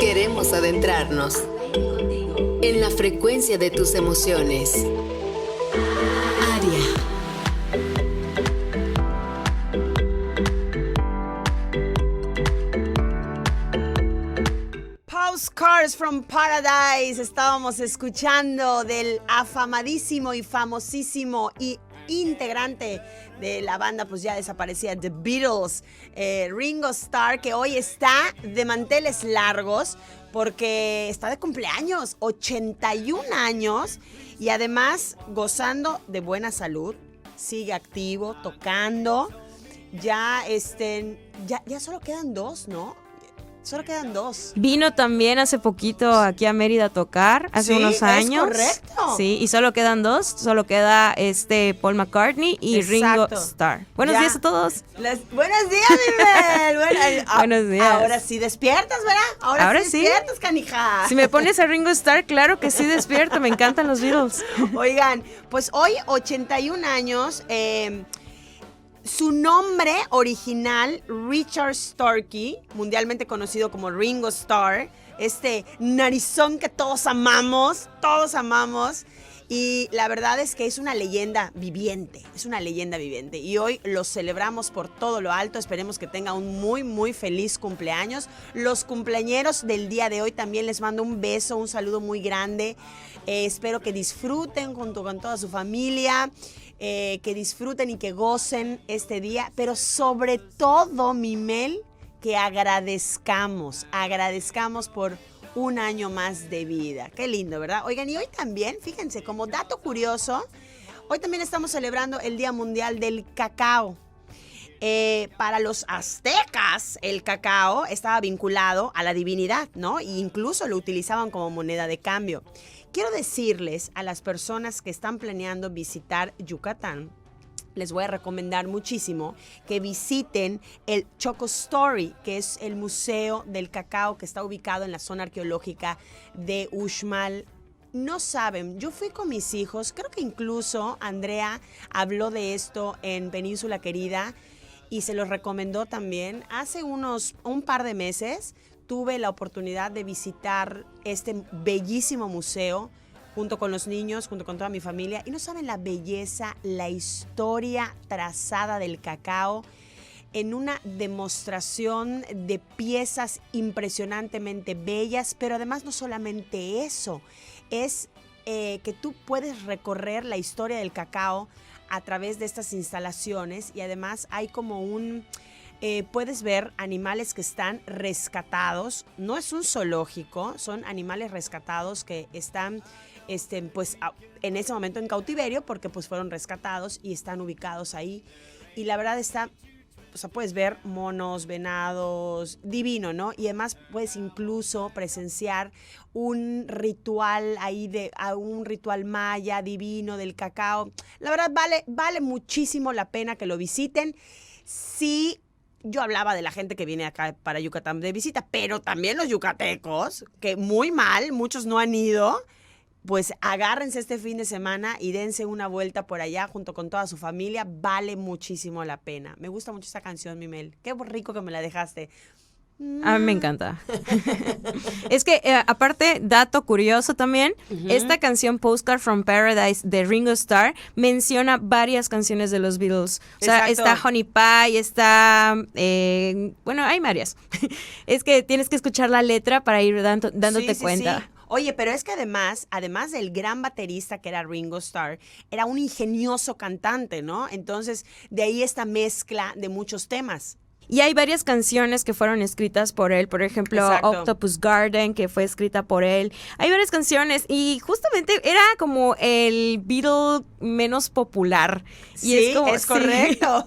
Queremos adentrarnos en la frecuencia de tus emociones. Aria. Postcards from Paradise. Estábamos escuchando del afamadísimo y famosísimo y integrante de la banda pues ya desaparecida The Beatles, Ringo Starr, que hoy está de manteles largos porque está de cumpleaños, 81 años, y además gozando de buena salud, sigue activo, tocando. Ya solo quedan dos, ¿no? Solo quedan dos. Vino también hace poquito aquí a Mérida a tocar, hace unos años. Sí, es correcto. Sí, y solo quedan dos. Solo queda Paul McCartney y Exacto. Ringo Starr. Buenos días a todos. Buenos días, Miguel. Buenos días. Ahora sí despiertas, ¿verdad? Ahora sí despiertas, canija. Si me pones a Ringo Starr, claro que sí despierto. Me encantan los Beatles. Oigan, pues hoy 81 años... Su nombre original, Richard Starkey, mundialmente conocido como Ringo Starr, este narizón que todos amamos, y la verdad es que es una leyenda viviente, y hoy lo celebramos por todo lo alto. Esperemos que tenga un muy, muy feliz cumpleaños. Los cumpleañeros del día de hoy también les mando un beso, un saludo muy grande. Espero que disfruten junto con toda su familia. Que disfruten y que gocen este día, pero sobre todo, Mimel, que agradezcamos por un año más de vida. Qué lindo, ¿verdad? Oigan, y hoy también, fíjense, como dato curioso, hoy también estamos celebrando el Día Mundial del Cacao. Para los aztecas, el cacao estaba vinculado a la divinidad, ¿no? E incluso lo utilizaban como moneda de cambio. Quiero decirles a las personas que están planeando visitar Yucatán, les voy a recomendar muchísimo que visiten el Choco Story, que es el Museo del Cacao que está ubicado en la zona arqueológica de Uxmal. No saben, yo fui con mis hijos, creo que incluso Andrea habló de esto en Península Querida y se los recomendó también. Hace un par de meses tuve la oportunidad de visitar este bellísimo museo junto con los niños, junto con toda mi familia, y no saben la belleza, la historia trazada del cacao en una demostración de piezas impresionantemente bellas, pero además no solamente eso, es que tú puedes recorrer la historia del cacao a través de estas instalaciones, y además hay como puedes ver animales que están rescatados. No es un zoológico, son animales rescatados que están pues en ese momento en cautiverio porque pues fueron rescatados y están ubicados ahí. Y la verdad puedes ver monos, venados, divino, ¿no? Y además puedes incluso presenciar un ritual un ritual maya divino del cacao. La verdad vale muchísimo la pena que lo visiten. Sí. Yo hablaba de la gente que viene acá para Yucatán de visita, pero también los yucatecos, que muy mal, muchos no han ido, pues agárrense este fin de semana y dense una vuelta por allá junto con toda su familia. Vale muchísimo la pena. Me gusta mucho esta canción, Mimel. Qué rico que me la dejaste. A mí me encanta. Es que, aparte, dato curioso también, esta canción Postcard from Paradise de Ringo Starr menciona varias canciones de los Beatles. O sea, está Honey Pie, está... bueno, hay varias. Es que tienes que escuchar la letra para ir dándote cuenta. Sí. Oye, pero es que además del gran baterista que era Ringo Starr, era un ingenioso cantante, ¿no? Entonces, de ahí esta mezcla de muchos temas. Y hay varias canciones que fueron escritas por él, por ejemplo, Octopus Garden, que fue escrita por él. Hay varias canciones y justamente era como el Beatle menos popular. Sí, es correcto.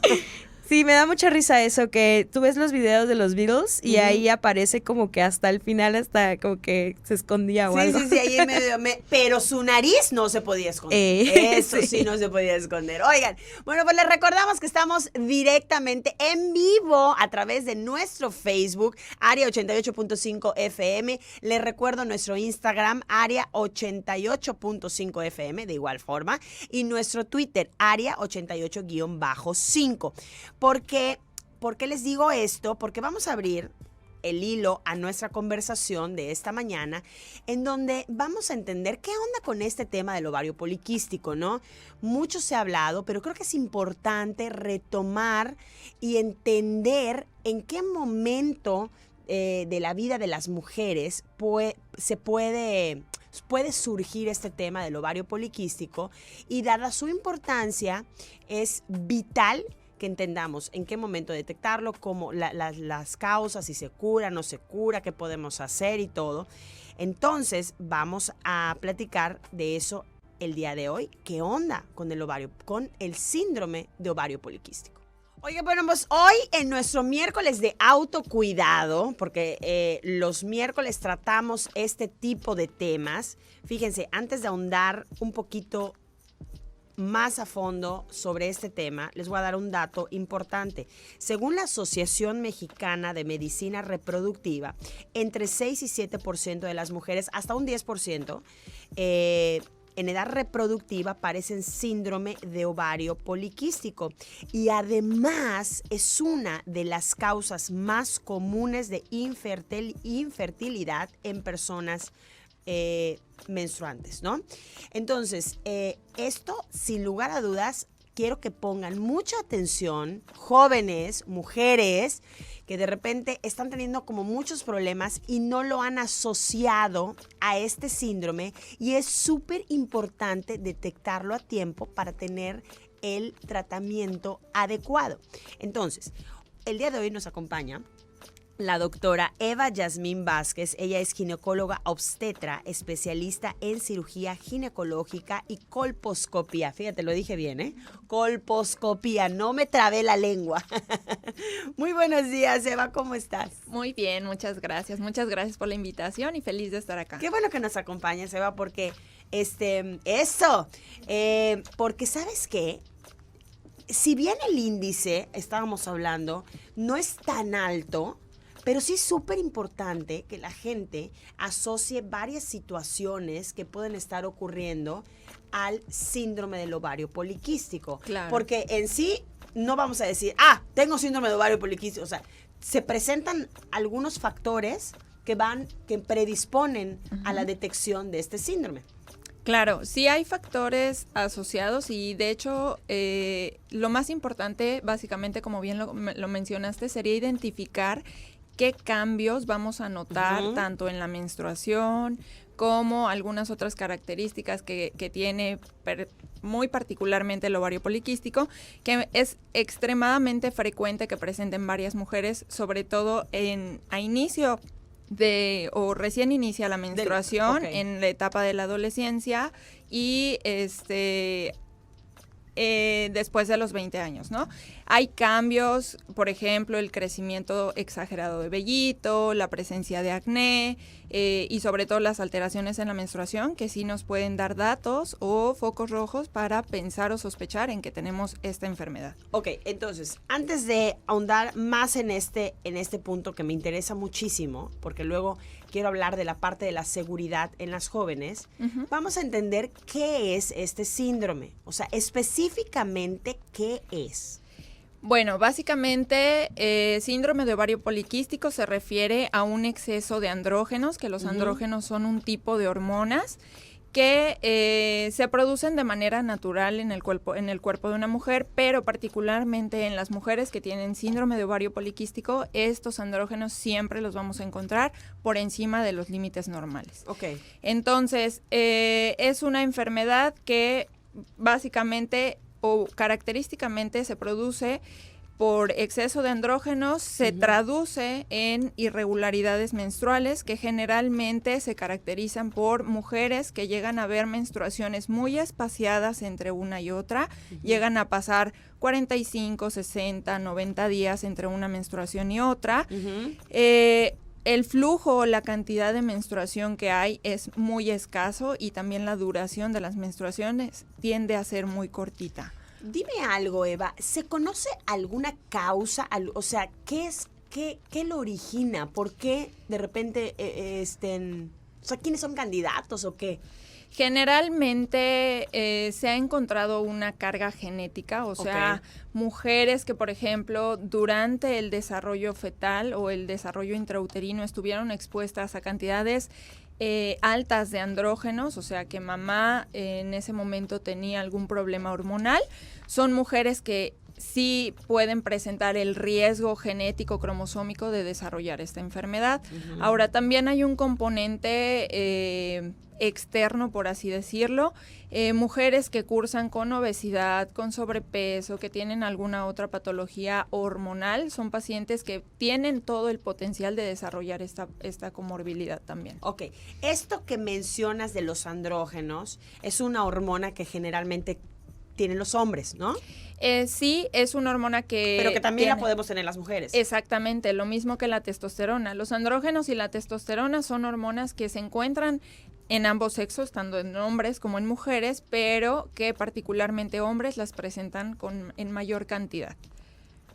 Sí, me da mucha risa eso, que tú ves los videos de los Beatles y ahí aparece como que hasta el final, hasta como que se escondía o algo. Sí, ahí en medio, pero su nariz no se podía esconder. Eso sí no se podía esconder. Oigan, bueno, pues les recordamos que estamos directamente en vivo a través de nuestro Facebook, Aria 88.5 FM. Les recuerdo nuestro Instagram, Aria 88.5 FM, de igual forma, y nuestro Twitter, Aria 88-5. ¿Por qué les digo esto? Porque vamos a abrir el hilo a nuestra conversación de esta mañana, en donde vamos a entender qué onda con este tema del ovario poliquístico, ¿no? Mucho se ha hablado, pero creo que es importante retomar y entender en qué momento de la vida de las mujeres puede surgir este tema del ovario poliquístico, y dada su importancia es vital que entendamos en qué momento detectarlo, cómo las causas, si se cura, no se cura, qué podemos hacer y todo. Entonces vamos a platicar de eso el día de hoy. ¿Qué onda con el síndrome de ovario poliquístico? Oye, bueno, pues hoy en nuestro miércoles de autocuidado, porque los miércoles tratamos este tipo de temas, fíjense, antes de ahondar un poquito más a fondo sobre este tema, les voy a dar un dato importante. Según la Asociación Mexicana de Medicina Reproductiva, entre 6 y 7% de las mujeres, hasta un 10%, en edad reproductiva padecen síndrome de ovario poliquístico, y además es una de las causas más comunes de infertilidad en personas menstruantes, ¿no? Entonces, esto, sin lugar a dudas, quiero que pongan mucha atención, jóvenes, mujeres, que de repente están teniendo como muchos problemas y no lo han asociado a este síndrome, y es súper importante detectarlo a tiempo para tener el tratamiento adecuado. Entonces, el día de hoy nos acompaña la doctora Eva Yasmín Vázquez. Ella es ginecóloga obstetra, especialista en cirugía ginecológica y colposcopía. Fíjate, lo dije bien, ¿eh? Colposcopía, no me trabé la lengua. Muy buenos días, Eva, ¿cómo estás? Muy bien, muchas gracias. Muchas gracias por la invitación y feliz de estar acá. Qué bueno que nos acompañes, Eva, porque porque ¿sabes qué? Si bien el índice, estábamos hablando, no es tan alto, pero sí es súper importante que la gente asocie varias situaciones que pueden estar ocurriendo al síndrome del ovario poliquístico. Claro. Porque en sí no vamos a decir, tengo síndrome de ovario poliquístico. O sea, se presentan algunos factores que predisponen a la detección de este síndrome. Claro, sí hay factores asociados y de hecho lo más importante, básicamente, como bien lo mencionaste, sería identificar qué cambios vamos a notar tanto en la menstruación como algunas otras características que tiene muy particularmente el ovario poliquístico, que es extremadamente frecuente que presenten varias mujeres, sobre todo a inicio o recién inicia la menstruación, en la etapa de la adolescencia y después de los 20 años, ¿no? Hay cambios, por ejemplo, el crecimiento exagerado de vellito, la presencia de acné y sobre todo las alteraciones en la menstruación, que sí nos pueden dar datos o focos rojos para pensar o sospechar en que tenemos esta enfermedad. Ok, entonces, antes de ahondar más en este punto que me interesa muchísimo, porque luego quiero hablar de la parte de la seguridad en las jóvenes, vamos a entender qué es este síndrome. O sea, específicamente, ¿qué es? Bueno, básicamente, síndrome de ovario poliquístico se refiere a un exceso de andrógenos, que los andrógenos son un tipo de hormonas que se producen de manera natural en el cuerpo de una mujer, pero particularmente en las mujeres que tienen síndrome de ovario poliquístico, estos andrógenos siempre los vamos a encontrar por encima de los límites normales. Okay. Entonces, es una enfermedad que básicamente o característicamente se produce por exceso de andrógenos, se traduce en irregularidades menstruales que generalmente se caracterizan por mujeres que llegan a ver menstruaciones muy espaciadas entre una y otra, llegan a pasar 45, 60, 90 días entre una menstruación y otra. El flujo o la cantidad de menstruación que hay es muy escaso y también la duración de las menstruaciones tiende a ser muy cortita. Dime algo, Eva, ¿se conoce alguna causa? O sea, ¿qué lo origina? ¿Por qué de repente o sea, quiénes son candidatos o qué? Generalmente se ha encontrado una carga genética, o sea, mujeres que, por ejemplo, durante el desarrollo fetal o el desarrollo intrauterino estuvieron expuestas a cantidades altas de andrógenos, o sea, que mamá en ese momento tenía algún problema hormonal, son mujeres que sí pueden presentar el riesgo genético cromosómico de desarrollar esta enfermedad. Uh-huh. Ahora, también hay un componente externo, por así decirlo, mujeres que cursan con obesidad, con sobrepeso, que tienen alguna otra patología hormonal, son pacientes que tienen todo el potencial de desarrollar esta comorbilidad también. Ok, esto que mencionas de los andrógenos es una hormona que generalmente tienen los hombres, ¿no? Sí, es una hormona que... Pero que también la podemos tener las mujeres. Exactamente, lo mismo que la testosterona. Los andrógenos y la testosterona son hormonas que se encuentran en ambos sexos, tanto en hombres como en mujeres, pero que particularmente hombres las presentan en mayor cantidad.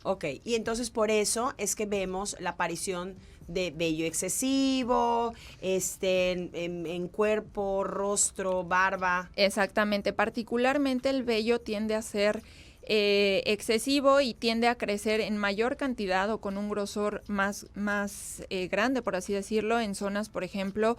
Ok, y entonces por eso es que vemos la aparición de vello excesivo, en cuerpo, rostro, barba. Exactamente, particularmente el vello tiende a ser excesivo y tiende a crecer en mayor cantidad o con un grosor más grande, por así decirlo, en zonas, por ejemplo,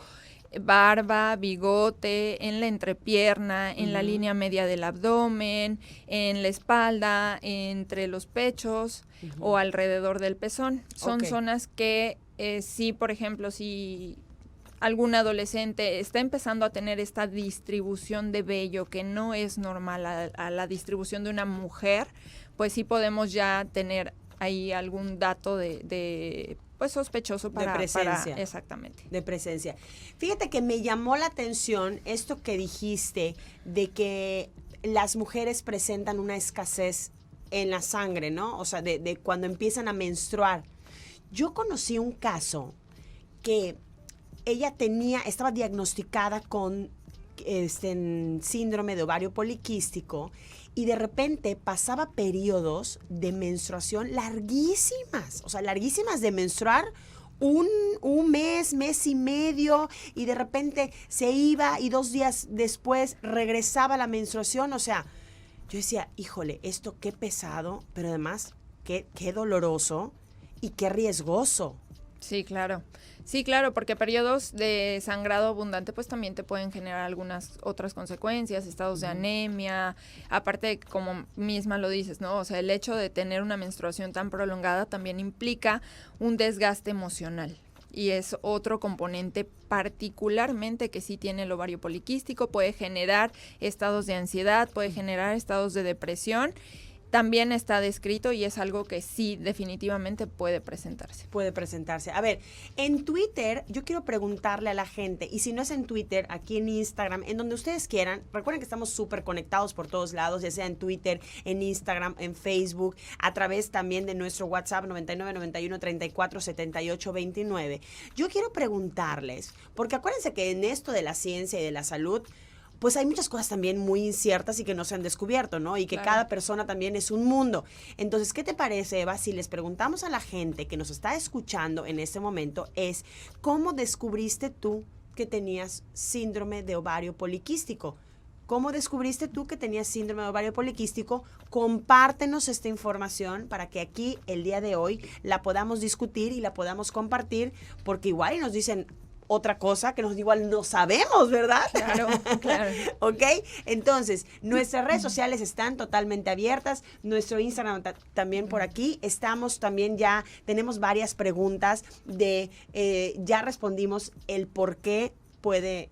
barba, bigote, en la entrepierna, en la línea media del abdomen, en la espalda, entre los pechos o alrededor del pezón. Son zonas que sí, por ejemplo, si algún adolescente está empezando a tener esta distribución de vello que no es normal a la distribución de una mujer, pues sí podemos ya tener ahí algún dato de pues sospechoso para... De presencia. Exactamente. De presencia. Fíjate que me llamó la atención esto que dijiste de que las mujeres presentan una escasez en la sangre, ¿no? O sea, de cuando empiezan a menstruar. Yo conocí un caso que ella estaba diagnosticada con síndrome de ovario poliquístico y de repente pasaba periodos de menstruación larguísimas, o sea, larguísimas de menstruar un mes, mes y medio, y de repente se iba y 2 días después regresaba la menstruación. O sea, yo decía, híjole, esto qué pesado, pero además qué doloroso y qué riesgoso. Sí, claro. Sí, claro, porque periodos de sangrado abundante pues también te pueden generar algunas otras consecuencias, estados de anemia, aparte como misma lo dices, ¿no? O sea, el hecho de tener una menstruación tan prolongada también implica un desgaste emocional. Y es otro componente particularmente que sí tiene el ovario poliquístico, puede generar estados de ansiedad, puede generar estados de depresión. También está descrito y es algo que sí definitivamente puede presentarse. Puede presentarse. A ver, en Twitter yo quiero preguntarle a la gente, y si no es en Twitter, aquí en Instagram, en donde ustedes quieran. Recuerden que estamos súper conectados por todos lados, ya sea en Twitter, en Instagram, en Facebook, a través también de nuestro WhatsApp 99 91 34 78 29. Yo quiero preguntarles, porque acuérdense que en esto de la ciencia y de la salud, pues hay muchas cosas también muy inciertas y que no se han descubierto, ¿no? Y que cada persona también es un mundo. Entonces, ¿qué te parece, Eva, si les preguntamos a la gente que nos está escuchando en este momento es, ¿cómo descubriste tú que tenías síndrome de ovario poliquístico? ¿Cómo descubriste tú que tenías síndrome de ovario poliquístico? Compártenos esta información para que aquí, el día de hoy, la podamos discutir y la podamos compartir, porque igual nos dicen otra cosa que igual no sabemos, ¿verdad? Claro, claro. ¿Ok? Entonces, nuestras redes sociales están totalmente abiertas, nuestro Instagram también por aquí, estamos también tenemos varias preguntas ya respondimos el por qué puede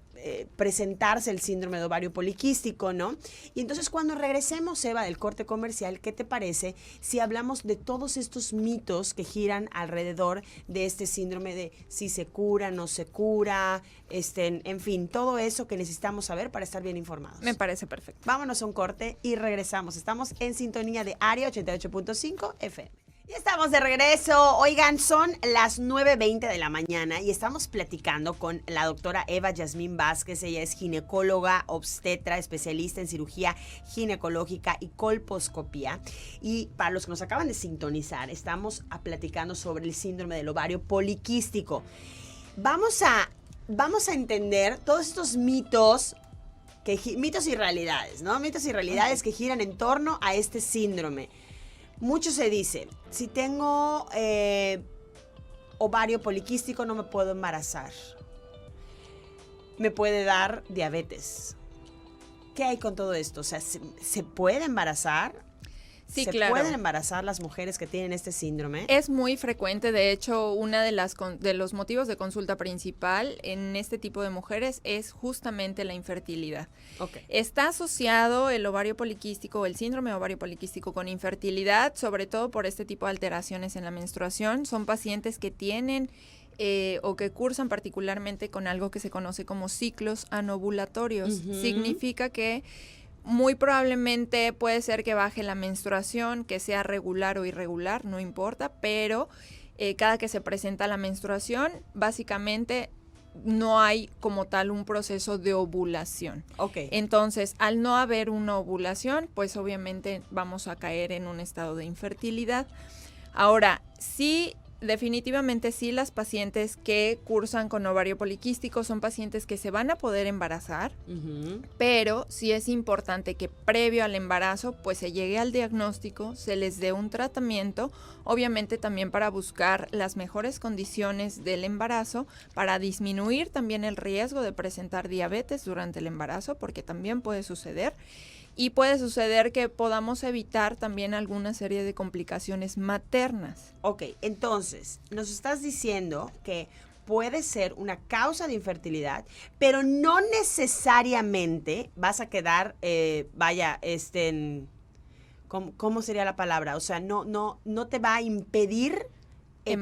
presentarse el síndrome de ovario poliquístico, ¿no? Y entonces cuando regresemos, Eva, del corte comercial, ¿qué te parece si hablamos de todos estos mitos que giran alrededor de este síndrome, de si se cura, no se cura, en fin, todo eso que necesitamos saber para estar bien informados? Me parece perfecto. Vámonos a un corte y regresamos. Estamos en sintonía de ARIA 88.5 FM. Ya estamos de regreso. Oigan, son las 9:20 de la mañana y estamos platicando con la doctora Eva Yasmín Vázquez. Ella es ginecóloga, obstetra, especialista en cirugía ginecológica y colposcopía. Y para los que nos acaban de sintonizar, estamos platicando sobre el síndrome del ovario poliquístico. Vamos a entender todos estos mitos mitos y realidades, ¿no? Mitos y realidades que giran en torno a este síndrome. Mucho se dice, si tengo ovario poliquístico no me puedo embarazar. Me puede dar diabetes. ¿Qué hay con todo esto? O sea, ¿se puede embarazar? Sí, ¿Se claro. pueden embarazar las mujeres que tienen este síndrome? Es muy frecuente, de hecho, una de los motivos de consulta principal en este tipo de mujeres es justamente la infertilidad. Ok. Está asociado el ovario poliquístico o el síndrome de ovario poliquístico con infertilidad, sobre todo por este tipo de alteraciones en la menstruación. Son pacientes que tienen o que cursan particularmente con algo que se conoce como ciclos anovulatorios. Ujú. Significa que muy probablemente puede ser que baje la menstruación, que sea regular o irregular, no importa, pero cada que se presenta la menstruación, básicamente no hay como tal un proceso de ovulación. Ok. Entonces, al no haber una ovulación, pues obviamente vamos a caer en un estado de infertilidad. Ahora, sí, definitivamente sí, las pacientes que cursan con ovario poliquístico son pacientes que se van a poder embarazar, Ujú. pero sí es importante que previo al embarazo pues se llegue al diagnóstico, se les dé un tratamiento, obviamente también para buscar las mejores condiciones del embarazo, para disminuir también el riesgo de presentar diabetes durante el embarazo, porque también puede suceder. Y puede suceder que podamos evitar también alguna serie de complicaciones maternas. Ok, entonces, nos estás diciendo que puede ser una causa de infertilidad, pero no necesariamente vas a quedar, ¿cómo sería la palabra? O sea, no te va a impedir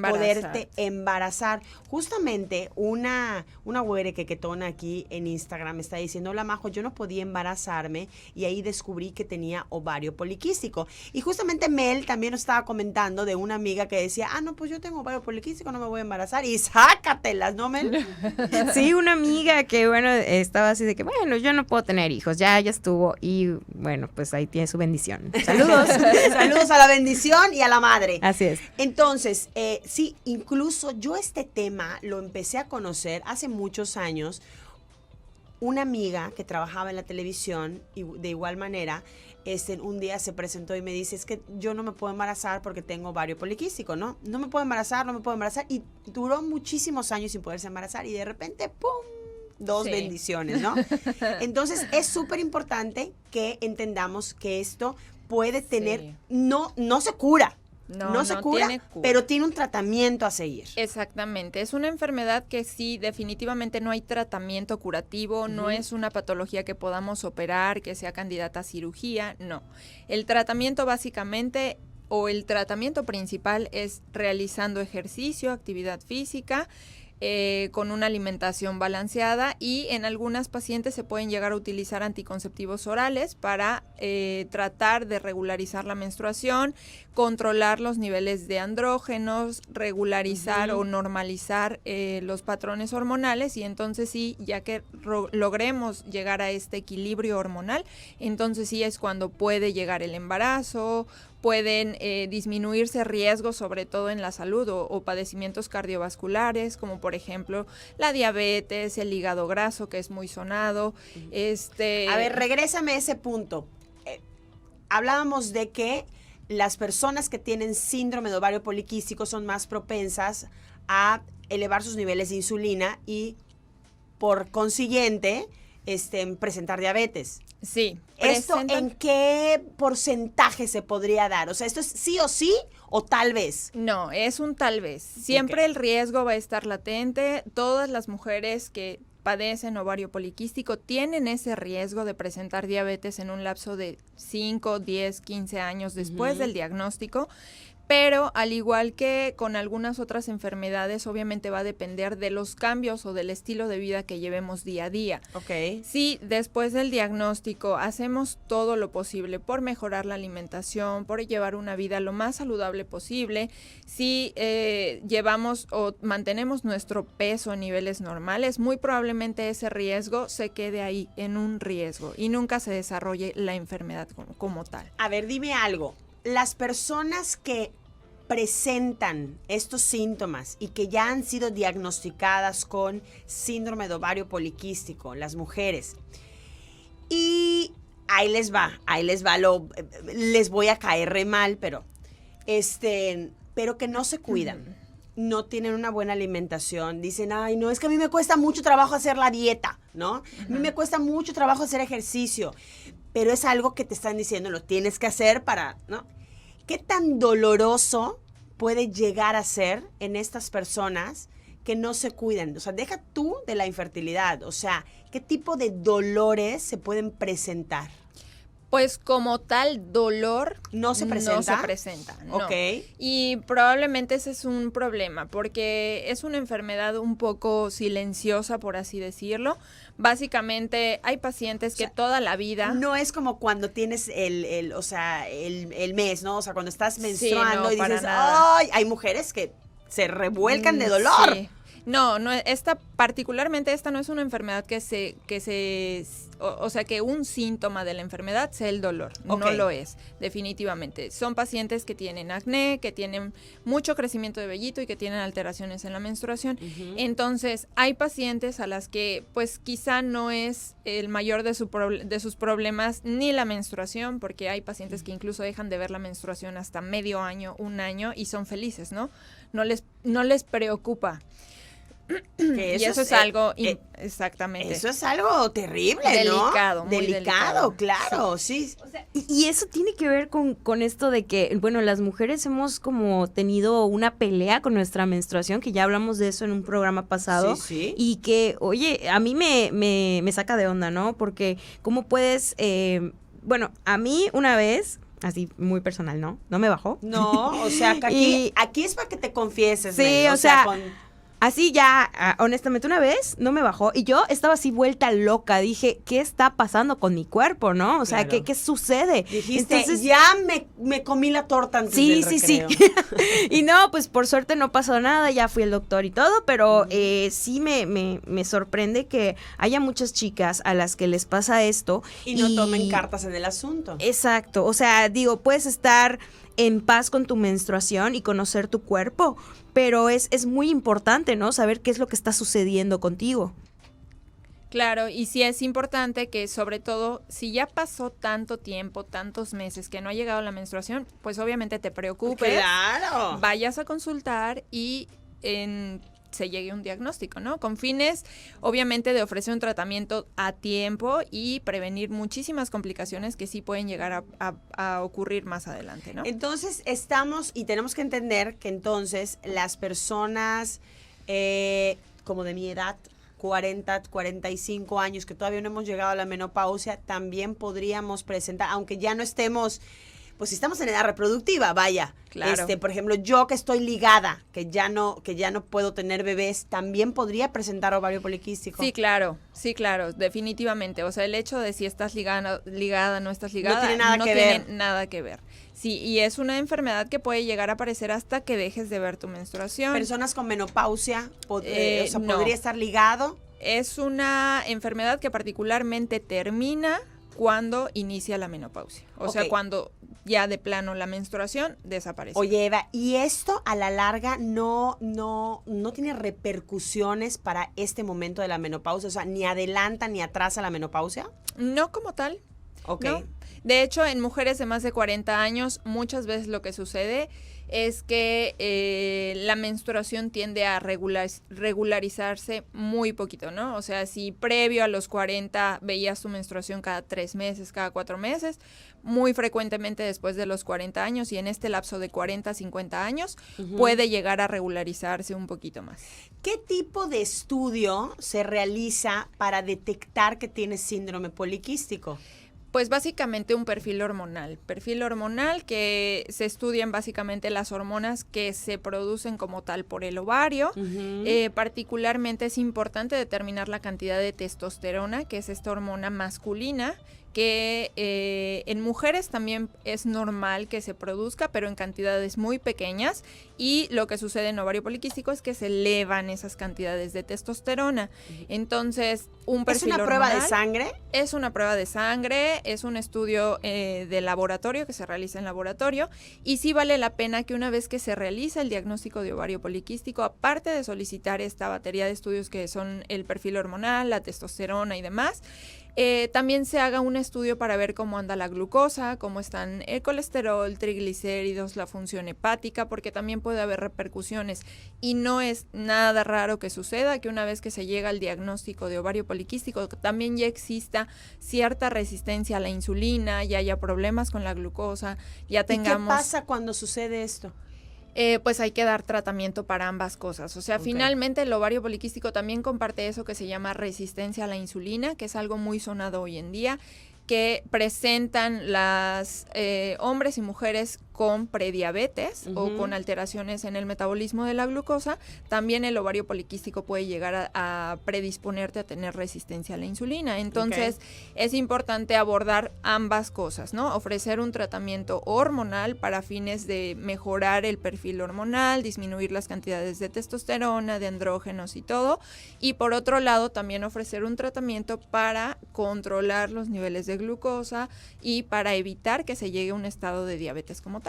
poderte embarazar. Justamente una güere que tona aquí en Instagram está diciendo, hola Majo, yo no podía embarazarme y ahí descubrí que tenía ovario poliquístico. Y justamente Mel también nos estaba comentando de una amiga que decía, no, pues yo tengo ovario poliquístico, no me voy a embarazar. Y sácatelas, ¿no, Mel? Sí, una amiga que, bueno, estaba así de que, bueno, yo no puedo tener hijos, ya estuvo. Y, bueno, pues ahí tiene su bendición. Saludos. Saludos a la bendición y a la madre. Así es. Entonces, sí, incluso yo este tema lo empecé a conocer hace muchos años. Una amiga que trabajaba en la televisión y de igual manera, un día se presentó y me dice, es que yo no me puedo embarazar porque tengo ovario poliquístico, ¿no? No me puedo embarazar. Y duró muchísimos años sin poderse embarazar y de repente, ¡pum!, dos Sí. bendiciones, ¿no? Entonces, es súper importante que entendamos que esto puede tener, Sí. no se cura. No se cura, tiene cura. pero tiene un tratamiento a seguir. Exactamente, es una enfermedad que sí, definitivamente no hay tratamiento curativo, no es una patología que podamos operar, que sea candidata a cirugía, no. El tratamiento básicamente, o el tratamiento principal es realizando ejercicio, actividad física, con una alimentación balanceada, y en algunas pacientes se pueden llegar a utilizar anticonceptivos orales para tratar de regularizar la menstruación, controlar los niveles de andrógenos, regularizar o normalizar los patrones hormonales, y entonces sí, ya que logremos llegar a este equilibrio hormonal, entonces sí es cuando puede llegar el embarazo, pueden disminuirse riesgos, sobre todo en la salud o padecimientos cardiovasculares, como por ejemplo la diabetes, el hígado graso, que es muy sonado. A ver, regrésame a ese punto. Hablábamos de que las personas que tienen síndrome de ovario poliquístico son más propensas a elevar sus niveles de insulina y, por consiguiente, presentar diabetes. Sí. ¿Esto en qué porcentaje se podría dar? O sea, ¿esto es sí o tal vez? No, es un tal vez. Siempre el riesgo va a estar latente. Todas las mujeres que padecen ovario poliquístico tienen ese riesgo de presentar diabetes en un lapso de 5, 10, 15 años después del diagnóstico. Pero al igual que con algunas otras enfermedades, obviamente va a depender de los cambios o del estilo de vida que llevemos día a día. Ok. Si después del diagnóstico hacemos todo lo posible por mejorar la alimentación, por llevar una vida lo más saludable posible, si llevamos o mantenemos nuestro peso en niveles normales, muy probablemente ese riesgo se quede ahí en un riesgo y nunca se desarrolle la enfermedad como tal. A ver, dime algo. Las personas que presentan estos síntomas y que ya han sido diagnosticadas con síndrome de ovario poliquístico, las mujeres, Y ahí les va, les voy a caer re mal, pero que no se cuidan. No tienen una buena alimentación, dicen, ay, no, es que a mí me cuesta mucho trabajo hacer la dieta, ¿no? A mí me cuesta mucho trabajo hacer ejercicio, pero es algo que te están diciendo, lo tienes que hacer para, ¿no? ¿Qué tan doloroso puede llegar a ser en estas personas que no se cuidan? O sea, deja tú de la infertilidad, o sea, ¿qué tipo de dolores se pueden presentar? Pues como tal, dolor ¿No se presenta? No se presenta, no. Ok. Y probablemente ese es un problema, porque es una enfermedad un poco silenciosa, por así decirlo. Básicamente, hay pacientes que toda la vida... No es como cuando tienes el mes, ¿no? O sea, cuando estás menstruando y dices, ¡ay! Hay mujeres que se revuelcan de dolor. Sí. No, particularmente esta no es una enfermedad o sea, que un síntoma de la enfermedad sea el dolor. Okay. No lo es, definitivamente. Son pacientes que tienen acné, que tienen mucho crecimiento de vellito y que tienen alteraciones en la menstruación. Uh-huh. Entonces, hay pacientes a las que, pues, quizá no es el mayor de sus problemas ni la menstruación, porque hay pacientes que incluso dejan de ver la menstruación hasta medio año, un año, y son felices, ¿no? No les preocupa. Que y eso es algo, exactamente. Eso es algo terrible, delicado, ¿no? Muy delicado, claro, sí. O sea, y eso tiene que ver con esto de que, bueno, las mujeres hemos como tenido una pelea con nuestra menstruación, que ya hablamos de eso en un programa pasado. Sí. Y que, oye, a mí me saca de onda, ¿no? Porque cómo puedes, bueno, a mí una vez... Así, muy personal, ¿no? ¿No me bajó? No, o sea, que aquí es para que te confieses. Sí, Mel, o sea así ya, honestamente, una vez no me bajó y yo estaba así vuelta loca. Dije, ¿qué está pasando con mi cuerpo, no? O sea, claro. ¿qué sucede? Dijiste, entonces, ya me comí la torta antes del recreo. Sí. Y no, pues por suerte no pasó nada, ya fui al doctor y todo, pero sí me sorprende que haya muchas chicas a las que les pasa esto. Y no tomen cartas en el asunto. Exacto, o sea, digo, puedes estar en paz con tu menstruación y conocer tu cuerpo, pero es muy importante, ¿no? Saber qué es lo que está sucediendo contigo. Claro, y sí es importante que, sobre todo, si ya pasó tanto tiempo, tantos meses que no ha llegado la menstruación, pues obviamente te preocupes. ¡Claro! Vayas a consultar y se llegue a un diagnóstico, ¿no? Con fines, obviamente, de ofrecer un tratamiento a tiempo y prevenir muchísimas complicaciones que sí pueden llegar a ocurrir más adelante, ¿no? Entonces, tenemos que entender que entonces las personas como de mi edad, 40, 45 años, que todavía no hemos llegado a la menopausia, también podríamos presentar, aunque ya no estemos... Pues si estamos en edad reproductiva, vaya. Claro. Por ejemplo, yo que estoy ligada, que ya no puedo tener bebés, ¿también podría presentar ovario poliquístico? Sí, claro, definitivamente. O sea, el hecho de si estás ligada, no estás ligada, no tiene nada que ver. Sí, y es una enfermedad que puede llegar a aparecer hasta que dejes de ver tu menstruación. Personas con menopausia, no. ¿podría estar ligado? Es una enfermedad que particularmente termina cuando inicia la menopausia. O sea, cuando ya de plano la menstruación desaparece. Oye, Eva, ¿y esto a la larga no tiene repercusiones para este momento de la menopausia? O sea, ¿ni adelanta ni atrasa la menopausia? No como tal. Ok. ¿No? De hecho, en mujeres de más de 40 años, muchas veces lo que sucede es que la menstruación tiende a regularizarse muy poquito, ¿no? O sea, si previo a los 40 veías tu menstruación cada 3 meses, cada 4 meses, muy frecuentemente después de los 40 años y en este lapso de 40 a 50 años, puede llegar a regularizarse un poquito más. ¿Qué tipo de estudio se realiza para detectar que tienes síndrome poliquístico? Pues básicamente un perfil hormonal que se estudian básicamente las hormonas que se producen como tal por el ovario. Particularmente es importante determinar la cantidad de testosterona, que es esta hormona masculina, que en mujeres también es normal que se produzca, pero en cantidades muy pequeñas, y lo que sucede en ovario poliquístico es que se elevan esas cantidades de testosterona. Entonces, un perfil hormonal... ¿Es una prueba de sangre? Es una prueba de sangre, es un estudio de laboratorio que se realiza en laboratorio, y sí vale la pena que una vez que se realiza el diagnóstico de ovario poliquístico, aparte de solicitar esta batería de estudios que son el perfil hormonal, la testosterona y demás, también se haga un estudio para ver cómo anda la glucosa, cómo están el colesterol, triglicéridos, la función hepática, porque también puede haber repercusiones. Y no es nada raro que suceda que una vez que se llega al diagnóstico de ovario poliquístico, también ya exista cierta resistencia a la insulina, ya haya problemas con la glucosa, ya tengamos... ¿Y qué pasa cuando sucede esto? Pues hay que dar tratamiento para ambas cosas. O sea, finalmente el ovario poliquístico también comparte eso que se llama resistencia a la insulina, que es algo muy sonado hoy en día, que presentan las hombres y mujeres con prediabetes o con alteraciones en el metabolismo de la glucosa. También el ovario poliquístico puede llegar a predisponerte a tener resistencia a la insulina. Entonces, es importante abordar ambas cosas, ¿no? Ofrecer un tratamiento hormonal para fines de mejorar el perfil hormonal, disminuir las cantidades de testosterona, de andrógenos y todo. Y por otro lado, también ofrecer un tratamiento para controlar los niveles de glucosa y para evitar que se llegue a un estado de diabetes como tal.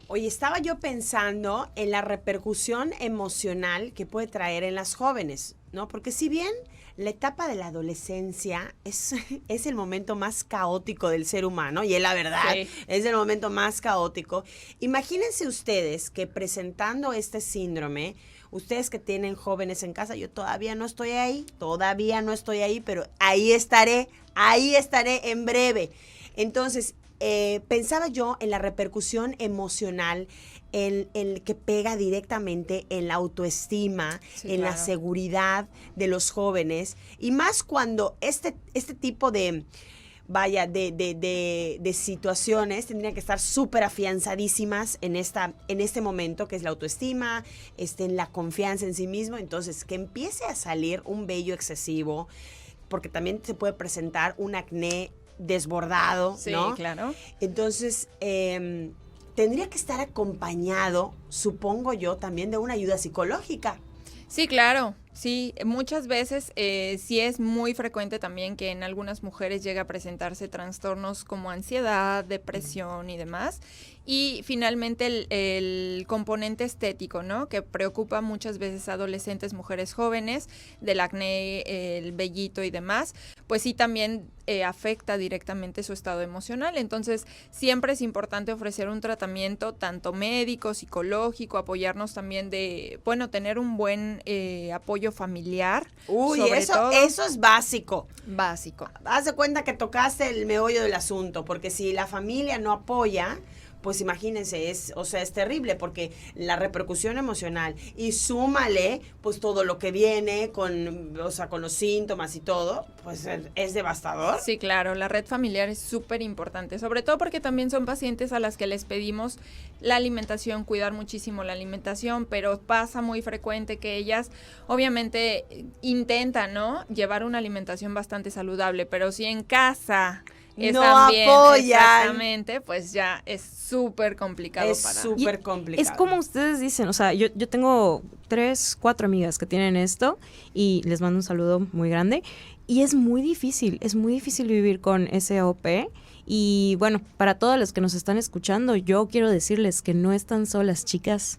Oye, estaba yo pensando en la repercusión emocional que puede traer en las jóvenes, ¿no? Porque si bien la etapa de la adolescencia es el momento más caótico del ser humano, y es la verdad, es el momento más caótico. Imagínense ustedes que presentando este síndrome, ustedes que tienen jóvenes en casa, yo todavía no estoy ahí, pero ahí estaré en breve. Entonces, pensaba yo en la repercusión emocional, en que pega directamente en la autoestima, en la seguridad de los jóvenes, y más cuando este tipo de situaciones tendrían que estar súper afianzadísimas en este momento, que es la autoestima, en la confianza en sí mismo. Entonces, que empiece a salir un vello excesivo, porque también se puede presentar un acné desbordado, ¿no? Sí, claro. Entonces, tendría que estar acompañado, supongo yo, también de una ayuda psicológica. Sí, claro. Sí, muchas veces sí es muy frecuente también que en algunas mujeres llegue a presentarse trastornos como ansiedad, depresión y demás. Y finalmente el componente estético, ¿no? Que preocupa muchas veces a adolescentes, mujeres jóvenes, del acné, el vellito y demás, pues sí también afecta directamente su estado emocional. Entonces, siempre es importante ofrecer un tratamiento tanto médico, psicológico, apoyarnos también tener un buen apoyo familiar. Uy, eso es básico. Básico. Haz de cuenta que tocaste el meollo del asunto, porque si la familia no apoya, pues imagínense, es terrible, porque la repercusión emocional, y súmale pues todo lo que viene con los síntomas y todo, pues es devastador. Sí, claro, la red familiar es súper importante, sobre todo porque también son pacientes a las que les pedimos la alimentación, cuidar muchísimo la alimentación, pero pasa muy frecuente que ellas obviamente intentan, ¿no?, llevar una alimentación bastante saludable, pero si en casa no apoyan, exactamente, pues ya es súper complicado. Es súper complicado. Es como ustedes dicen, o sea, yo tengo 3, 4 amigas que tienen esto y les mando un saludo muy grande, y es muy difícil vivir con SOP. Y bueno, para todos los que nos están escuchando, yo quiero decirles que no están solas, chicas.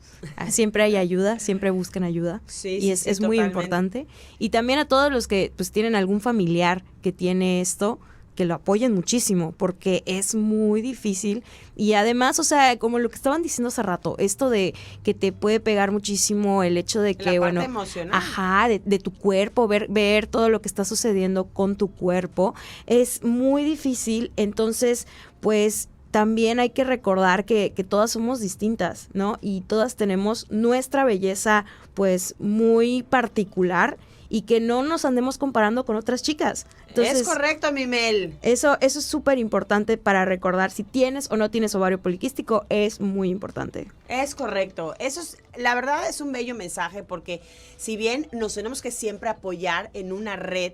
Siempre hay ayuda, siempre busquen ayuda. Y es muy importante. Y también a todos los que pues tienen algún familiar que tiene esto, que lo apoyen muchísimo, porque es muy difícil. Y además, o sea, como lo que estaban diciendo hace rato, esto de que te puede pegar muchísimo el hecho de que, la parte emocional. Ajá, de tu cuerpo, ver todo lo que está sucediendo con tu cuerpo, es muy difícil. Entonces, pues también hay que recordar que todas somos distintas, ¿no? Y todas tenemos nuestra belleza, pues, muy particular, y que no nos andemos comparando con otras chicas. Entonces, es correcto, mi Mel. Eso es súper importante para recordar. Si tienes o no tienes ovario poliquístico, es muy importante. Es correcto. La verdad es un bello mensaje, porque si bien nos tenemos que siempre apoyar en una red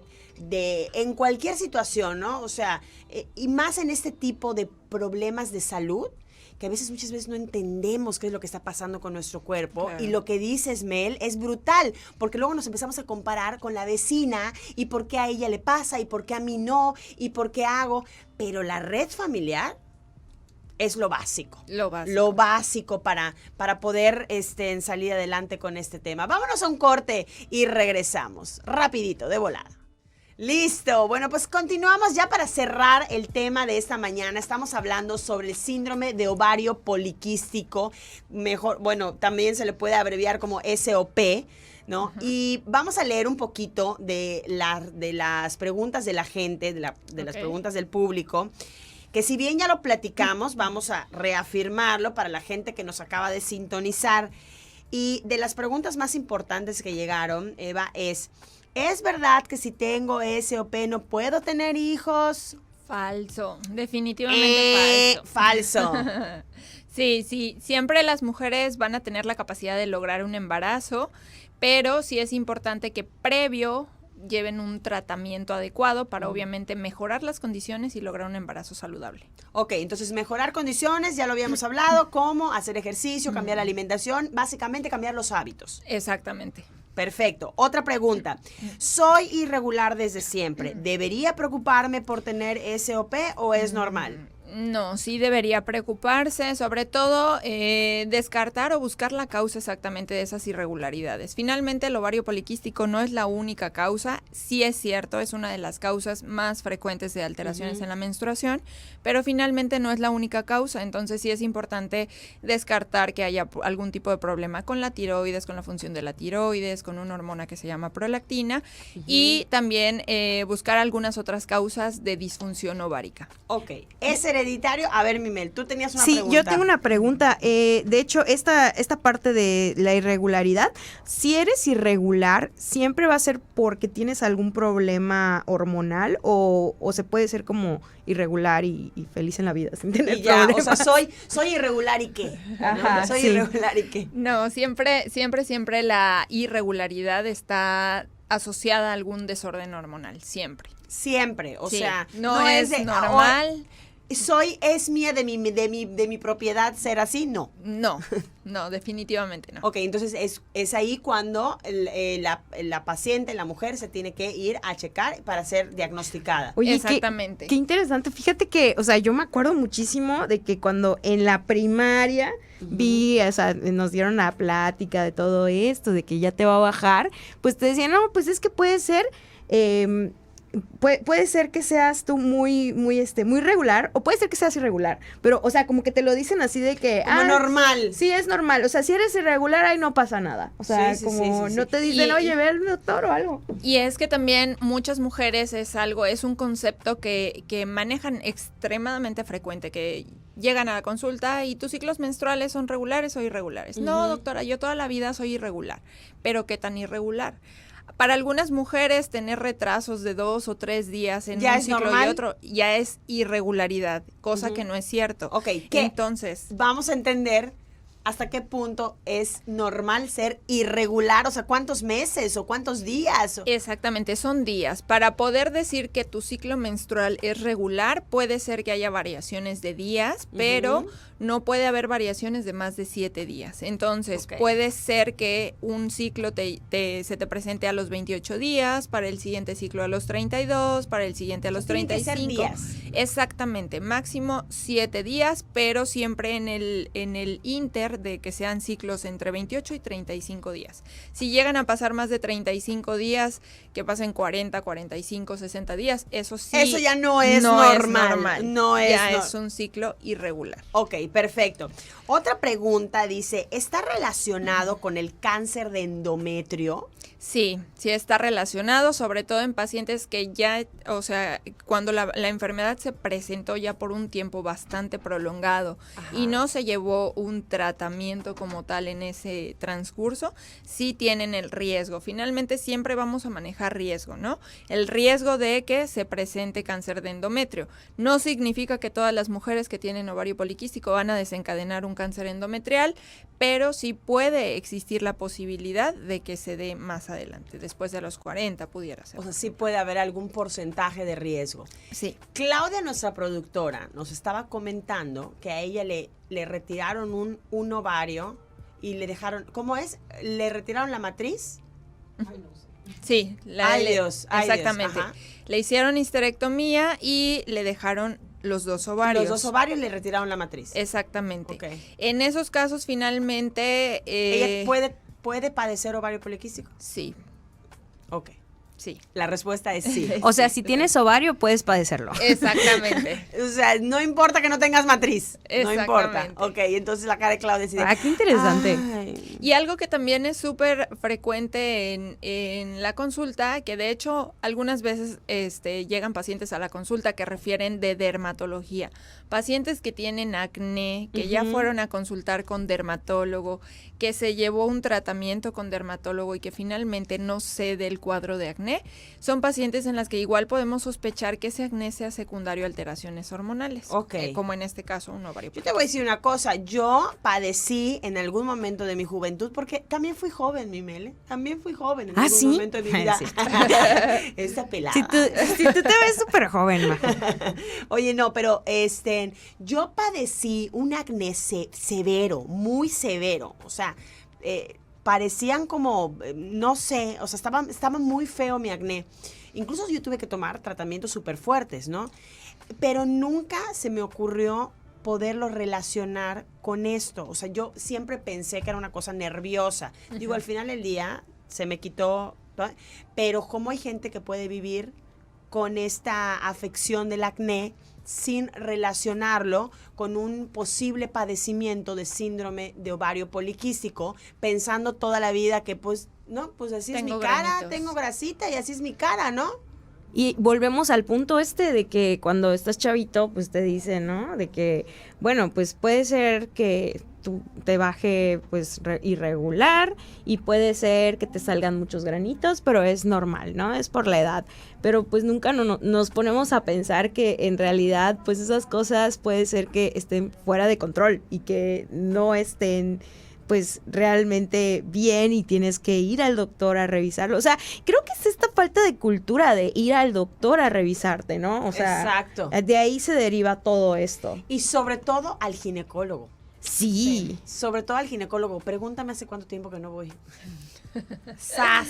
en cualquier situación, ¿no? O sea, y más en este tipo de problemas de salud, que muchas veces no entendemos qué es lo que está pasando con nuestro cuerpo. Claro. Y lo que dices, Mel, es brutal, porque luego nos empezamos a comparar con la vecina, y por qué a ella le pasa, y por qué a mí no, y por qué hago. Pero la red familiar es lo básico. Lo básico para poder salir adelante con este tema. Vámonos a un corte y regresamos. Rapidito, de volada. Listo. Bueno, pues continuamos ya para cerrar el tema de esta mañana. Estamos hablando sobre el síndrome de ovario poliquístico. Mejor, bueno, también se le puede abreviar como SOP, ¿no? Y vamos a leer un poquito de las preguntas de la gente, de las preguntas del público, que si bien ya lo platicamos, vamos a reafirmarlo para la gente que nos acaba de sintonizar. Y de las preguntas más importantes que llegaron, Eva, ¿es verdad que si tengo SOP no puedo tener hijos? Falso, definitivamente falso. Falso. Sí, siempre las mujeres van a tener la capacidad de lograr un embarazo, pero sí es importante que previo lleven un tratamiento adecuado para obviamente mejorar las condiciones y lograr un embarazo saludable. Ok, entonces mejorar condiciones, ya lo habíamos hablado, cómo hacer ejercicio, cambiar la alimentación, básicamente cambiar los hábitos. Exactamente. Perfecto. Otra pregunta. Soy irregular desde siempre. ¿Debería preocuparme por tener SOP o es normal? No, sí debería preocuparse, sobre todo descartar o buscar la causa exactamente de esas irregularidades. Finalmente, el ovario poliquístico no es la única causa, sí es cierto, es una de las causas más frecuentes de alteraciones en la menstruación, pero finalmente no es la única causa, entonces sí es importante descartar que haya algún tipo de problema con la tiroides, con la función de la tiroides, con una hormona que se llama prolactina y también buscar algunas otras causas de disfunción ovárica. Ok, ¿es hereditario? A ver, Mimel, tú tenías una Sí, pregunta. yo tengo una pregunta. De hecho, esta parte de la irregularidad, si eres irregular, ¿siempre va a ser porque tienes algún problema hormonal o se puede ser como irregular y feliz en la vida sin tener Y ya, problemas? o sea, soy irregular y qué. Ajá, Soy sí. irregular y qué. No, siempre la irregularidad está asociada a algún desorden hormonal, siempre. Siempre, o Sí, sea, no es de, normal. ¿Es mía de mi propiedad ser así? No. No, definitivamente no. Ok, entonces es ahí cuando la paciente, la mujer, se tiene que ir a checar para ser diagnosticada. Oye, Exactamente. Qué interesante. Fíjate que, o sea, yo me acuerdo muchísimo de que cuando en la primaria vi, o sea, nos dieron la plática de todo esto, de que ya te va a bajar, pues te decían, no, pues es que puede ser... Puede ser que seas tú muy regular, o puede ser que seas irregular, pero, o sea, como que te lo dicen así de que... Como normal. Sí, es normal, o sea, si eres irregular, ahí no pasa nada, o sea, Sí, como sí. no te dicen, oye, ve al doctor o algo. Y es que también muchas mujeres es un concepto que manejan extremadamente frecuente, que llegan a la consulta y tus ciclos menstruales son regulares o irregulares. No, doctora, yo toda la vida soy irregular, pero ¿qué tan irregular? Para algunas mujeres tener retrasos de 2 o 3 días en un ciclo normal. y otro ya es irregularidad, cosa que no es cierto. Ok, ¿qué? Entonces, Vamos a entender hasta qué punto es normal ser irregular, o sea, cuántos meses o cuántos días. exactamente, son días. Para poder decir que tu ciclo menstrual es regular, puede ser que haya variaciones de días, pero no puede haber variaciones de más de 7 días. Entonces, puede ser que un ciclo se te presente a los 28 días, para el siguiente ciclo a los 32, para el siguiente a los 35. Tienen que ser días. Exactamente, máximo 7 días, pero siempre en el inter de que sean ciclos entre 28 y 35 días. Si llegan a pasar más de 35 días, que pasen 40, 45, 60 días, eso sí. Eso ya no es normal. Es un ciclo irregular. Ok, perfecto. Otra pregunta dice, ¿está relacionado con el cáncer de endometrio? Sí está relacionado, sobre todo en pacientes que ya, o sea, cuando la enfermedad se presentó ya por un tiempo bastante prolongado y no se llevó un tratamiento como tal en ese transcurso, sí tienen el riesgo. Finalmente siempre vamos a manejar riesgo, ¿no? El riesgo de que se presente cáncer de endometrio. No significa que todas las mujeres que tienen ovario poliquístico van a desencadenar un cáncer endometrial, pero sí puede existir la posibilidad de que se dé más adelante, después de los 40 pudiera ser. O sea, sí puede haber algún porcentaje de riesgo. Sí. Claudia, nuestra productora, nos estaba comentando que a ella le retiraron un ovario y le dejaron, ¿cómo es? ¿Le retiraron la matriz? Sí, exactamente. Ajá. Le hicieron histerectomía y le dejaron los 2 ovarios. Los 2 ovarios le retiraron la matriz. Exactamente. Ok. En esos casos, finalmente... ¿Ella puede padecer ovario poliquístico? Sí. Ok. Sí. La respuesta es sí. O sea, si tienes ovario, puedes padecerlo. Exactamente. O sea, no importa que no tengas matriz. No importa. Exactamente. Ok, entonces la cara de Claudia decide. Ah, qué interesante. Ay. Y algo que también es súper frecuente en la consulta, que de hecho algunas veces llegan pacientes a la consulta que refieren de dermatología. Pacientes que tienen acné, que ya fueron a consultar con dermatólogo, que se llevó un tratamiento con dermatólogo y que finalmente no cede el cuadro de acné, son pacientes en las que igual podemos sospechar que ese acné sea secundario a alteraciones hormonales. Ok. Como en este caso un ovario. Yo te voy a decir una cosa, yo padecí en algún momento de mi juventud, porque también fui joven, mi Mele, también fui joven en ¿Ah, algún sí? momento de mi vida. Sí. Esa pelada. Si tú te ves súper joven, Majo. Oye, no, pero yo padecí un acné severo, muy severo, o sea, parecían como, no sé, o sea, estaba muy feo mi acné. Incluso yo tuve que tomar tratamientos súper fuertes, ¿no? Pero nunca se me ocurrió poderlo relacionar con esto. O sea, yo siempre pensé que era una cosa nerviosa. Digo, al final del día se me quitó, ¿no? Pero como hay gente que puede vivir con esta afección del acné sin relacionarlo con un posible padecimiento de síndrome de ovario poliquístico, pensando toda la vida que pues, no, pues así es mi cara, granitos. tengo grasita y así es mi cara, ¿no? Y volvemos al punto de que cuando estás chavito, pues te dicen, ¿no? De que, bueno, pues puede ser que tú te baje pues irregular y puede ser que te salgan muchos granitos, pero es normal, ¿no? Es por la edad. Pero pues nunca nos ponemos a pensar que en realidad pues esas cosas puede ser que estén fuera de control y que no estén pues realmente bien y tienes que ir al doctor a revisarlo. O sea, creo que es esta falta de cultura de ir al doctor a revisarte, ¿no? O sea, exacto. De ahí se deriva todo esto. Y sobre todo al ginecólogo. Sí. Sobre todo al ginecólogo. Pregúntame hace cuánto tiempo que no voy. ¡Sas!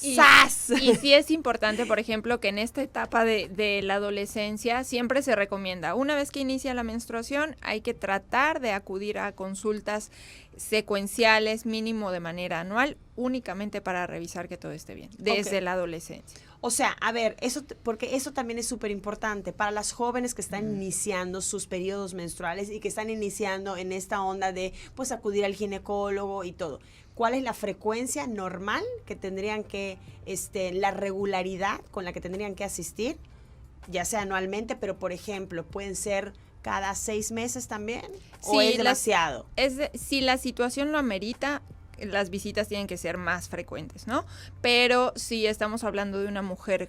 Y, ¡Sas! y sí es importante, por ejemplo, que en esta etapa de la adolescencia siempre se recomienda, una vez que inicia la menstruación, hay que tratar de acudir a consultas secuenciales, mínimo de manera anual, únicamente para revisar que todo esté bien, desde la adolescencia. O sea, a ver, porque eso también es súper importante para las jóvenes que están iniciando sus periodos menstruales y que están iniciando en esta onda de, pues, acudir al ginecólogo y todo. ¿Cuál es la frecuencia normal que tendrían que, la regularidad con la que tendrían que asistir? Ya sea anualmente, pero por ejemplo, pueden ser cada 6 meses también, o Sí, es demasiado. Si la situación lo amerita, las visitas tienen que ser más frecuentes, ¿no? Pero si estamos hablando de una mujer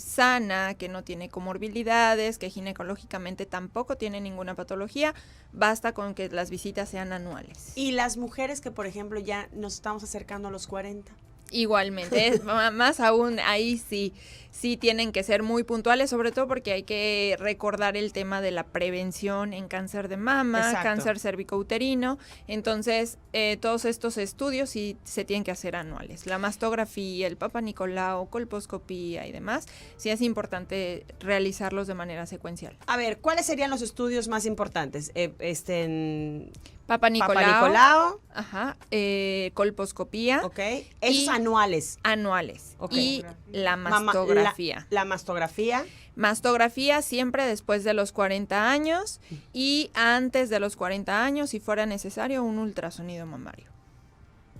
sana, que no tiene comorbilidades, que ginecológicamente tampoco tiene ninguna patología, basta con que las visitas sean anuales. Y las mujeres que, por ejemplo, ya nos estamos acercando a los 40. Igualmente, más aún ahí sí tienen que ser muy puntuales, sobre todo porque hay que recordar el tema de la prevención en cáncer de mama, Exacto. cáncer cervicouterino. Entonces, todos estos estudios sí se tienen que hacer anuales. La mastografía, el Papa Nicolau, colposcopía y demás, sí es importante realizarlos de manera secuencial. A ver, ¿cuáles serían los estudios más importantes? Papa Nicolau, Papa Nicolau, ajá, colposcopía, ok. Esos Y- anuales. anuales. Ok. Y la Mama- mastografía. La mastografía. Mastografía siempre después de los 40 años y antes de los 40 años, si fuera necesario, un ultrasonido mamario.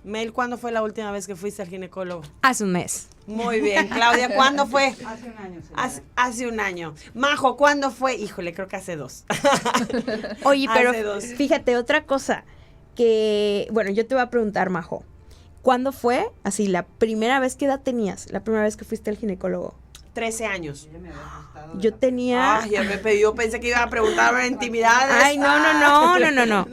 Mel, ¿cuándo fue la última vez que fuiste al ginecólogo? Hace un mes. Muy bien. Claudia, ¿cuándo fue? Hace un año. señora. Hace un año. Majo, ¿cuándo fue? Híjole, creo que hace 2. Oye, pero Hace 2. fíjate, otra cosa que, bueno, yo te voy a preguntar, Majo, ¿cuándo fue? Así, la primera vez, ¿qué edad tenías? La primera vez que fuiste al ginecólogo. 13 años. Ella me había asustado de Yo la- tenía... Ay, yo pensé que iba a preguntarme intimidades. Ay, no.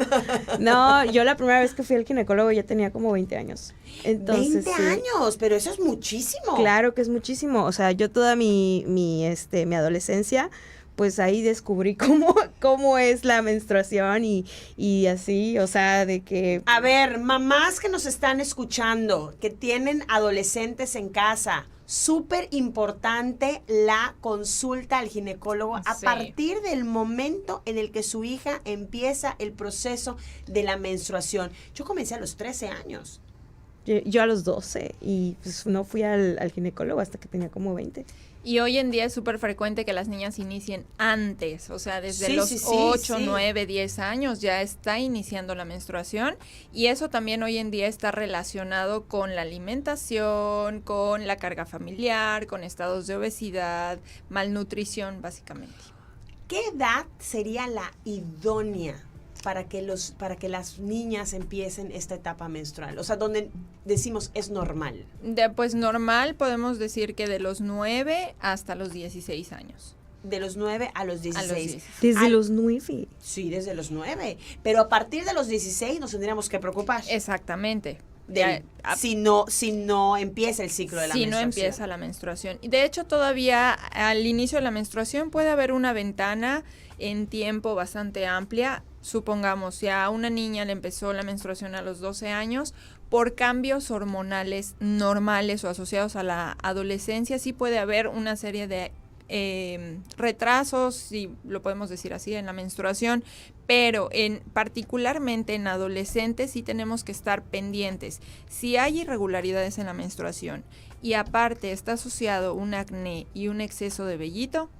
No, yo la primera vez que fui al ginecólogo ya tenía como 20 años. Entonces, 20 sí. años, pero eso es muchísimo. Claro que es muchísimo. O sea, yo toda mi adolescencia, pues ahí descubrí cómo es la menstruación y así, o sea, de que... A ver, mamás que nos están escuchando, que tienen adolescentes en casa, súper importante la consulta al ginecólogo a Sí. partir del momento en el que su hija empieza el proceso de la menstruación. Yo comencé a los 13 años. Yo a los 12 y pues no fui al ginecólogo hasta que tenía como 20. Y hoy en día es súper frecuente que las niñas inicien antes, o sea, desde Sí, los sí, sí, 8, sí. 9, 10 años ya está iniciando la menstruación, y eso también hoy en día está relacionado con la alimentación, con la carga familiar, con estados de obesidad, malnutrición, básicamente. ¿Qué edad sería la idónea para que las niñas empiecen esta etapa menstrual? O sea, donde decimos es normal. Pues normal podemos decir que de los 9 hasta los 16 años. De los 9 a los 16. 16. Desde Al- los 9. Sí, desde los 9. Pero a partir de los 16 nos tendríamos que preocupar. Exactamente. Si no empieza el ciclo de la si menstruación. no empieza la menstruación. Y de hecho, todavía al inicio de la menstruación puede haber una ventana en tiempo bastante amplia. Supongamos, si a una niña le empezó la menstruación a los 12 años, por cambios hormonales normales o asociados a la adolescencia, sí puede haber una serie de retrasos, si lo podemos decir así, en la menstruación, pero particularmente en adolescentes sí tenemos que estar pendientes. Si hay irregularidades en la menstruación y aparte está asociado un acné y un exceso de vellito,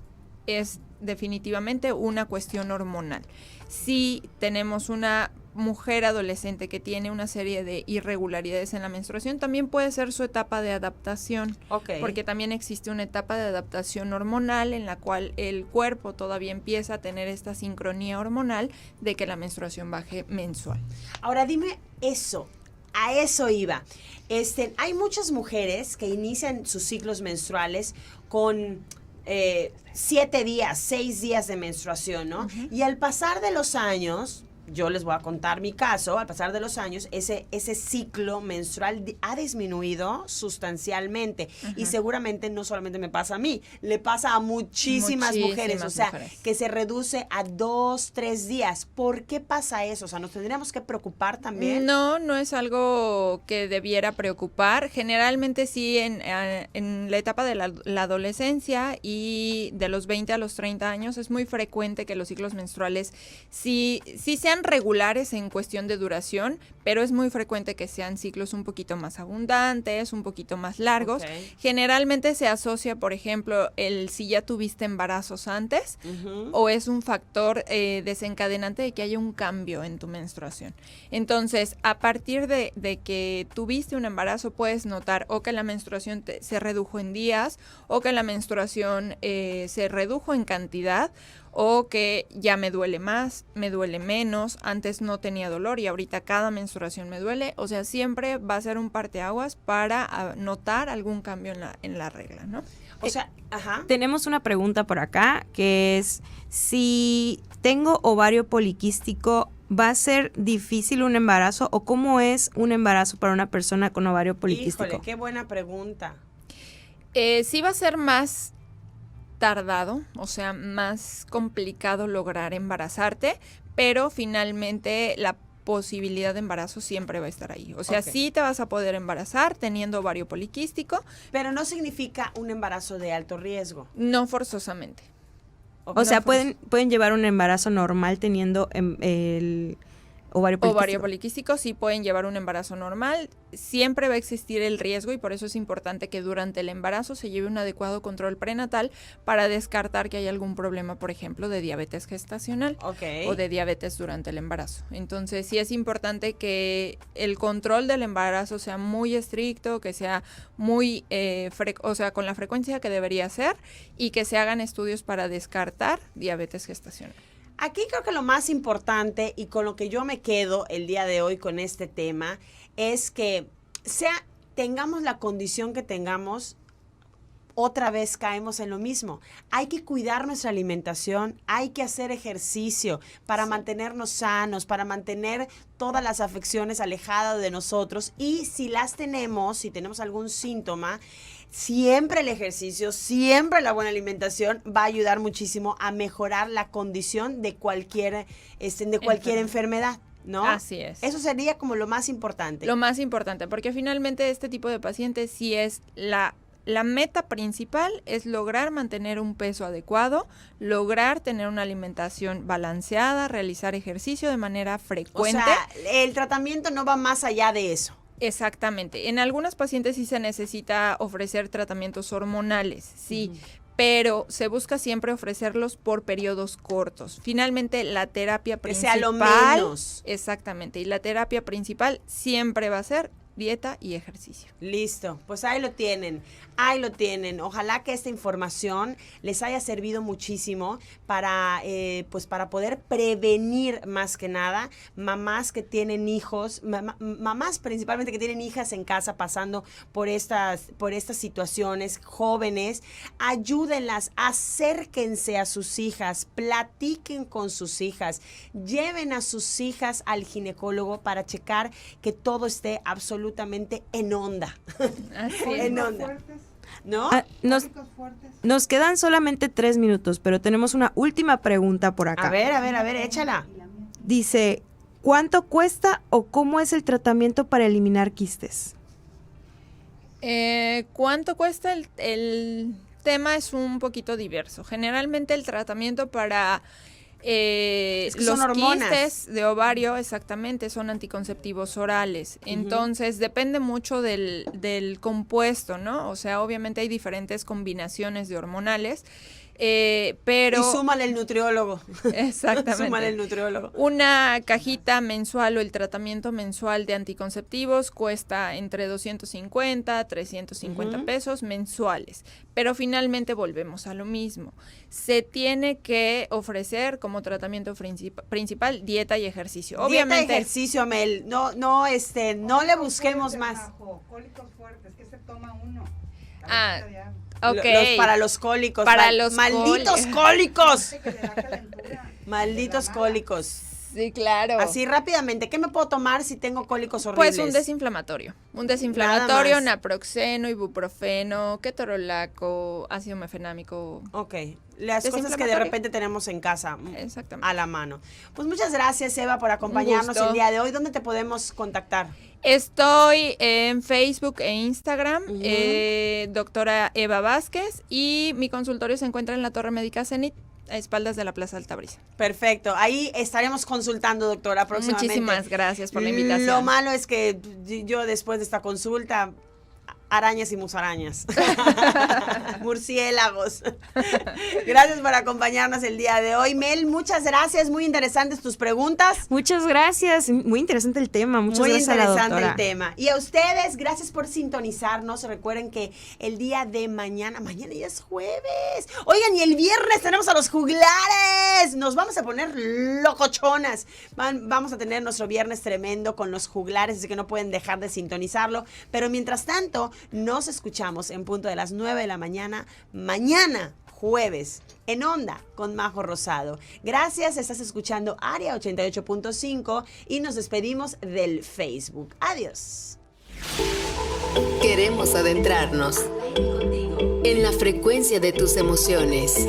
es definitivamente una cuestión hormonal. Si tenemos una mujer adolescente que tiene una serie de irregularidades en la menstruación, también puede ser su etapa de adaptación, porque también existe una etapa de adaptación hormonal en la cual el cuerpo todavía empieza a tener esta sincronía hormonal de que la menstruación baje mensual. Ahora dime eso. A eso iba. Hay muchas mujeres que inician sus ciclos menstruales con 7 días, 6 días de menstruación, ¿no? Uh-huh. Y al pasar de los años, yo les voy a contar mi caso, al pasar de los años, ese ciclo menstrual ha disminuido sustancialmente. Uh-huh. Y seguramente no solamente me pasa a mí, le pasa a muchísimas mujeres. O sea, que se reduce a 2, 3 días. ¿Por qué pasa eso? O sea, ¿nos tendríamos que preocupar también? No es algo que debiera preocupar. Generalmente sí, en la etapa de la adolescencia y de los 20 a los 30 años es muy frecuente que los ciclos menstruales sí sean regulares en cuestión de duración, pero es muy frecuente que sean ciclos un poquito más abundantes, un poquito más largos. Okay. Generalmente se asocia, por ejemplo, si ya tuviste embarazos antes, uh-huh, o es un factor desencadenante de que haya un cambio en tu menstruación. Entonces, a partir de que tuviste un embarazo, puedes notar o que la menstruación se redujo en días, o que la menstruación se redujo en cantidad, o que ya me duele más, me duele menos, antes no tenía dolor y ahorita cada menstruación me duele. O sea, siempre va a ser un parteaguas para notar algún cambio en la regla, ¿no? O sea, ajá. Tenemos una pregunta por acá que es, si tengo ovario poliquístico, ¿va a ser difícil un embarazo o cómo es un embarazo para una persona con ovario poliquístico? Híjole, qué buena pregunta. Sí va a ser más tardado, o sea, más complicado lograr embarazarte, pero finalmente la posibilidad de embarazo siempre va a estar ahí. O sea, okay, sí te vas a poder embarazar teniendo ovario poliquístico. Pero no significa un embarazo de alto riesgo. No forzosamente. O sea, pueden llevar un embarazo normal teniendo el ovario poliquístico. Ovario poliquístico, sí pueden llevar un embarazo normal. Siempre va a existir el riesgo y por eso es importante que durante el embarazo se lleve un adecuado control prenatal para descartar que haya algún problema, por ejemplo, de diabetes gestacional, okay, o de diabetes durante el embarazo. Entonces, sí es importante que el control del embarazo sea muy estricto, que sea muy, o sea, con la frecuencia que debería ser y que se hagan estudios para descartar diabetes gestacional. Aquí creo que lo más importante y con lo que yo me quedo el día de hoy con este tema es que tengamos la condición que tengamos, otra vez caemos en lo mismo. Hay que cuidar nuestra alimentación, hay que hacer ejercicio para mantenernos sanos, para mantener todas las afecciones alejadas de nosotros y si tenemos algún síntoma, siempre el ejercicio, siempre la buena alimentación va a ayudar muchísimo a mejorar la condición de cualquier enfermedad, ¿no? Así es. Eso sería como lo más importante. Lo más importante, porque finalmente este tipo de pacientes sí es la meta principal es lograr mantener un peso adecuado, lograr tener una alimentación balanceada, realizar ejercicio de manera frecuente. O sea, el tratamiento no va más allá de eso. Exactamente. En algunas pacientes sí se necesita ofrecer tratamientos hormonales, sí, pero se busca siempre ofrecerlos por periodos cortos. Finalmente, la terapia Que principal... sea lo menos. Exactamente, y la terapia principal siempre va a ser dieta y ejercicio. Listo, pues ahí lo tienen, ahí lo tienen. Ojalá que esta información les haya servido muchísimo para, pues para poder prevenir más que nada mamás que tienen hijos, mamás principalmente que tienen hijas en casa pasando por estas situaciones, jóvenes, ayúdenlas, acérquense a sus hijas, platiquen con sus hijas, lleven a sus hijas al ginecólogo para checar que todo esté absolutamente en onda. Así es. En onda. ¿No? Nos quedan solamente 3 minutos, pero tenemos una última pregunta por acá. A ver, échala. Dice, ¿cuánto cuesta o cómo es el tratamiento para eliminar quistes? ¿Cuánto cuesta? El tema es un poquito diverso. Generalmente el tratamiento para que los son hormonas. quistes de ovario, exactamente, son anticonceptivos orales. Entonces, depende mucho del compuesto, ¿no? O sea, obviamente hay diferentes combinaciones de hormonales, pero... Y súmale el nutriólogo. Exactamente. Súmale el nutriólogo. Una cajita mensual o el tratamiento mensual de anticonceptivos cuesta entre 250 a 350 pesos mensuales. Pero finalmente volvemos a lo mismo. Se tiene que ofrecer como tratamiento principal dieta y ejercicio. Obviamente. Dieta y ejercicio, Mel. No le busquemos más. Cólicos fuertes, que se toma uno. Ah, Diario. ok. Para los cólicos. Para los malditos cólicos. Que le da calentura. Malditos cólicos. Sí, claro. Así rápidamente, ¿qué me puedo tomar si tengo cólicos horribles? Pues un desinflamatorio. Un desinflamatorio, más. naproxeno, ibuprofeno, ketorolaco, ácido mefenámico. Ok, las cosas que de Desinflamatorio. repente tenemos en casa Exactamente. a la mano. Pues muchas gracias, Eva, por acompañarnos gusto. el día de hoy. ¿Dónde te podemos contactar? Estoy en Facebook e Instagram, doctora Eva Vázquez, y mi consultorio se encuentra en la Torre Médica Zenit, a espaldas de la Plaza Altabrisa. Perfecto, ahí estaremos consultando, doctora, próximamente. Muchísimas gracias por la invitación. Lo malo es que yo después de esta consulta, arañas y musarañas, murciélagos. Gracias por acompañarnos el día de hoy. Mel, muchas gracias, muy interesantes tus preguntas. Muchas gracias, muy interesante el tema. Muchas Muy gracias a la interesante doctora. el tema. Y a ustedes, gracias por sintonizarnos. Recuerden que el día de mañana ya es jueves. Oigan, y el viernes tenemos a los juglares. Nos vamos a poner locochonas. Vamos a tener nuestro viernes tremendo con los juglares, así que no pueden dejar de sintonizarlo. Pero mientras tanto, nos escuchamos en punto de las 9 de la mañana, jueves, en Onda con Majo Rosado. Gracias, estás escuchando Área 88.5 y nos despedimos del Facebook. Adiós. Queremos adentrarnos en la frecuencia de tus emociones.